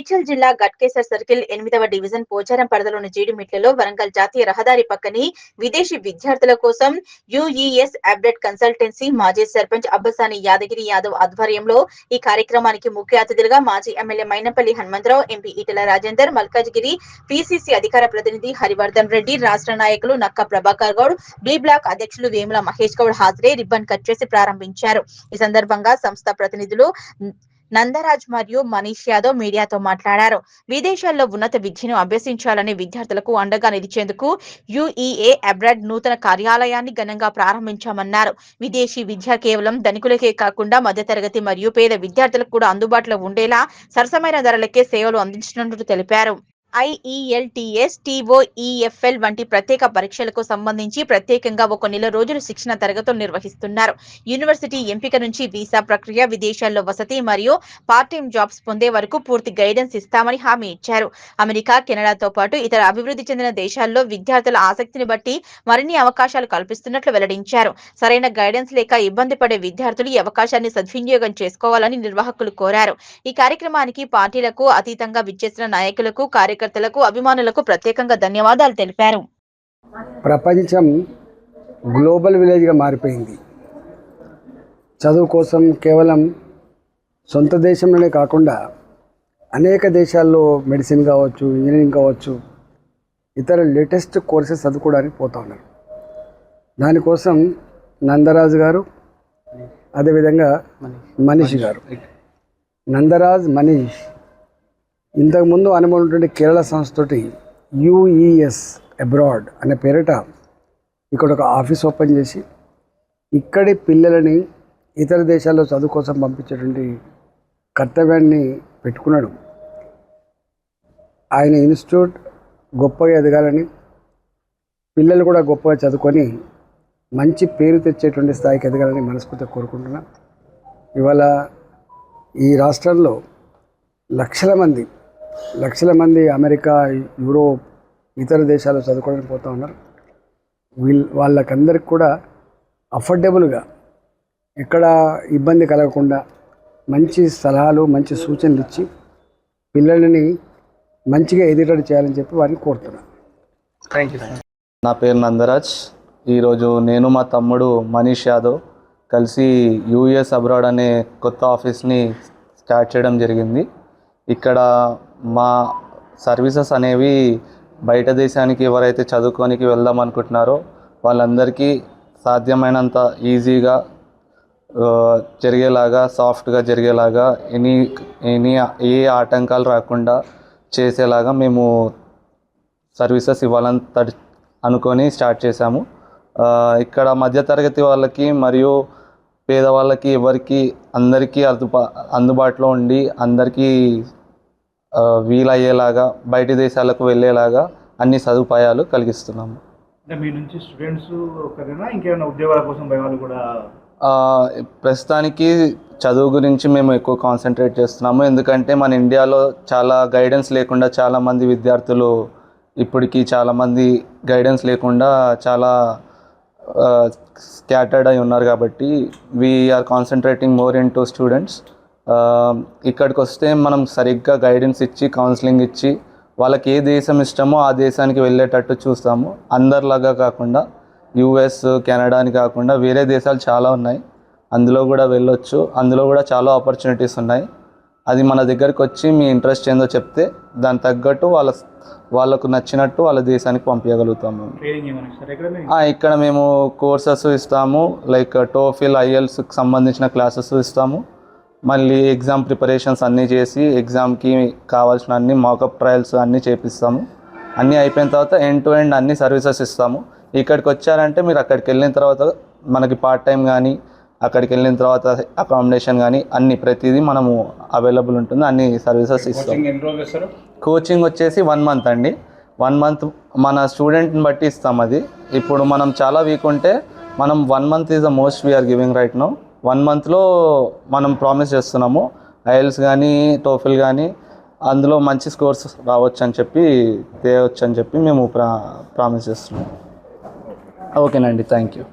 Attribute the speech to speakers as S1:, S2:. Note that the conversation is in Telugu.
S1: మేడ్చల్ జిల్లా గట్కేసర్ సర్కిల్ 8వ డివిజన్ పోచారం పరిధిలోని జీడిమిట్లలో వరంగల్ జాతీయ రహదారి పక్కనే విదేశీ విద్యార్థుల కోసం యుఈఎస్ అప్డేట్ కన్సల్టెన్సీ మాజీ సర్పంచ్ అబ్బసాని యాదగిరి యాదవ్ ఆధ్వర్యంలో ఈ కార్యక్రమానికి ముఖ్య అతిథులుగా మాజీ MLA Mynampally Hanumantha Rao, MP Etela Rajender, Malkajgiri PCC అధికార ప్రతినిధి హరివర్ధన్ రెడ్డి, రాష్ట్ర నాయకులు నక్క ప్రభాకర్ గౌడ్, బి బ్లాక్ అధ్యక్షులు వేముల మహేష్ గౌడ్ హాజరై రిబ్బన్ కట్ చేసి ప్రారంభించారు. ఈ సందర్భంగా సంస్థ ప్రతినిధులు నందరాజ్ మరియు మనీష్ యాదవ్ మీడియాతో మాట్లాడారు. విదేశాల్లో ఉన్నత విద్యను అభ్యసించాలని విద్యార్థులకు అండగా నిలిచేందుకు యుఈఏ అబ్రాడ్ నూతన కార్యాలయాన్ని ఘనంగా ప్రారంభించామన్నారు. విదేశీ విద్య కేవలం ధనికులకే కాకుండా మధ్యతరగతి మరియు పేద విద్యార్థులకు కూడా అందుబాటులో ఉండేలా సరసమైన ధరలకే సేవలు అందించనున్నట్లు తెలిపారు. IELTS, TOEFL వంటి ప్రత్యేక పరీక్షలకు సంబంధించి ప్రత్యేకంగా 1 నెల రోజులు శిక్షణ తరగతులు నిర్వహిస్తున్నారు. యూనివర్సిటీ ఎంపిక నుంచి వీసా ప్రక్రియ, విదేశాల్లో వసతి మరియు పార్ట్ టైం జాబ్స్ పొందే వరకు పూర్తి గైడెన్స్ ఇస్తామని హామీ ఇచ్చారు. అమెరికా, కెనడాతో పాటు ఇతర అభివృద్ధి చెందిన దేశాల్లో విద్యార్థుల ఆసక్తిని బట్టి మరిన్ని అవకాశాలు కల్పిస్తున్నట్లు వెల్లడించారు. సరైన గైడెన్స్ లేక ఇబ్బంది పడే విద్యార్థులు ఈ అవకాశాన్ని సద్వినియోగం చేసుకోవాలని నిర్వాహకులు కోరారు. ఈ కార్యక్రమానికి పార్టీలకు అతీతంగా విచ్చేసిన నాయకులకు, కార్యకర్తలకు, అభిమానులకు ప్రత్యేకంగా ధన్యవాదాలు తెలిపారు.
S2: ప్రపంచం గ్లోబల్ విలేజ్గా మారిపోయింది. చదువు కోసం కేవలం సొంత దేశంలోనే కాకుండా అనేక దేశాల్లో మెడిసిన్ కావచ్చు, ఇంజనీరింగ్ కావచ్చు, ఇతర లేటెస్ట్ కోర్సెస్ చదువుకోవడానికి పోతూ ఉన్నారు. దానికోసం నందరాజు గారు, అదేవిధంగా మనీష్ గారు, నందరాజ్, మనీష్ ఇంతకుముందు అనుభవం ఉన్నటువంటి కేరళ సంస్థతోటి యుఈఎస్ అబ్రాడ్ అనే పేరిట ఇక్కడ ఒక ఆఫీస్ ఓపెన్ చేసి ఇక్కడి పిల్లలని ఇతర దేశాల్లో చదువు కోసం పంపించేటువంటి కర్తవ్యాన్ని పెట్టుకున్నాడు. ఆయన ఇన్స్టిట్యూట్ గొప్పగా ఎదగాలని, పిల్లలు కూడా గొప్పగా చదువుకొని మంచి పేరు తెచ్చేటువంటి స్థాయికి ఎదగాలని మనస్ఫూర్తిగా కోరుకుంటున్నాను. ఇవాళ ఈ రాష్ట్రంలో లక్షల మంది అమెరికా, యూరోప్, ఇతర దేశాలు చదువుకోవడానికి పోతూ ఉన్నారు. వాళ్ళకందరికి కూడా అఫోర్డబుల్గా, ఎక్కడ ఇబ్బంది కలగకుండా మంచి సలహాలు, మంచి సూచనలు ఇచ్చి పిల్లలని మంచిగా ఎదిగేటట్టు చేయాలని చెప్పి వారిని కోరుతున్నాను.
S3: Thank you. నా పేరు నందరాజ్. ఈరోజు నేను, మా తమ్ముడు మనీష్ యాదవ్ కలిసి యూఎస్ అబ్రాడ్ అనే కొత్త ఆఫీస్ని స్టార్ట్ చేయడం జరిగింది. ఇక్కడ మా సర్వీసెస్ అనేవి బయట దేశానికి ఎవరైతే చదువుకోనికి వెళ్దాం అనుకుంటున్నారో వాళ్ళందరికీ సాధ్యమైనంత ఈజీగా జరిగేలాగా, సాఫ్ట్గా జరిగేలాగా, ఏ ఆటంకాలు రాకుండా చేసేలాగా మేము సర్వీసెస్ ఇవ్వాలని అనుకొని స్టార్ట్ చేశాము. ఇక్కడ మధ్యతరగతి వాళ్ళకి మరియు పేదవాళ్ళకి అందరికీ అందుబాటులో ఉండి అందరికీ వీలయ్యేలాగా బయటి దేశాలకు వెళ్ళేలాగా అన్ని సదుపాయాలు కలిగిస్తున్నాము.
S4: అంటే మీ నుంచి స్టూడెంట్స్ ఒకరేనా, ఇంకేమైనా ఉద్యోగాల కోసం వాళ్ళు కూడా?
S3: ప్రస్తుతానికి చదువు గురించి మేము ఎక్కువ కాన్సన్ట్రేట్ చేస్తున్నాము. ఎందుకంటే మన ఇండియాలో చాలా గైడెన్స్ లేకుండా చాలామంది విద్యార్థులు ఇప్పటికీ చాలామంది గైడెన్స్ లేకుండా చాలా స్కాటర్డ్ అయి ఉన్నారు. కాబట్టి we are concentrating more into students. ఇక్కడికి వస్తే మనం సరిగ్గా గైడెన్స్ ఇచ్చి, కౌన్సిలింగ్ ఇచ్చి, వాళ్ళకి ఏ దేశం ఇష్టమో ఆ దేశానికి వెళ్ళేటట్టు చూస్తాము. అందరిలాగా కాకుండా యుఎస్, కెనడా అని కాకుండా వేరే దేశాలు చాలా ఉన్నాయి, అందులో కూడా వెళ్ళొచ్చు. అందులో కూడా చాలా ఆపర్చునిటీస్ ఉన్నాయి. అది మన దగ్గరికి వచ్చి మీ ఇంట్రెస్ట్ ఏందో చెప్తే దానికి తగ్గట్టు వాళ్ళకు నచ్చినట్టు వాళ్ళ దేశానికి పంపించగలుగుతాము. ఇక్కడ మేము కోర్సెస్ ఇస్తాము, లైక్ టోఫిల్, ఐఎల్స్కి సంబంధించిన క్లాసెస్ ఇస్తాము. మళ్ళీ ఎగ్జామ్ ప్రిపరేషన్స్ అన్నీ చేసి ఎగ్జామ్కి కావాల్సిన అన్ని మాకప్ ట్రయల్స్ అన్నీ చేపిస్తాము. అన్నీ అయిపోయిన తర్వాత ఎండ్ టు ఎండ్ అన్ని సర్వీసెస్ ఇస్తాము. ఇక్కడికి వచ్చారంటే మీరు అక్కడికి వెళ్ళిన తర్వాత మనకి పార్ట్ టైం కానీ, అక్కడికి వెళ్ళిన తర్వాత అకామిడేషన్ కానీ అన్ని ప్రతిదీ మనము అవైలబుల్ ఉంటుంది. అన్ని సర్వీసెస్ ఇస్తాం. కోచింగ్ వచ్చేసి 1 మంత్ అండి. 1 మంత్ మన స్టూడెంట్ని బట్టి ఇస్తాం. అది ఇప్పుడు మనం చాలా వీక్ ఉంటే మనం 1 month is the most we are giving right now. 1 మంత్లో మనం ప్రామిస్ చేస్తున్నాము ఐఎల్స్ కానీ, టోఫిల్ కానీ అందులో మంచి స్కోర్స్ రావచ్చు అని చెప్పి, తేవచ్చు అని చెప్పి మేము ప్రామిస్ చేస్తున్నాము. ఓకేనండి, థ్యాంక్ యూ.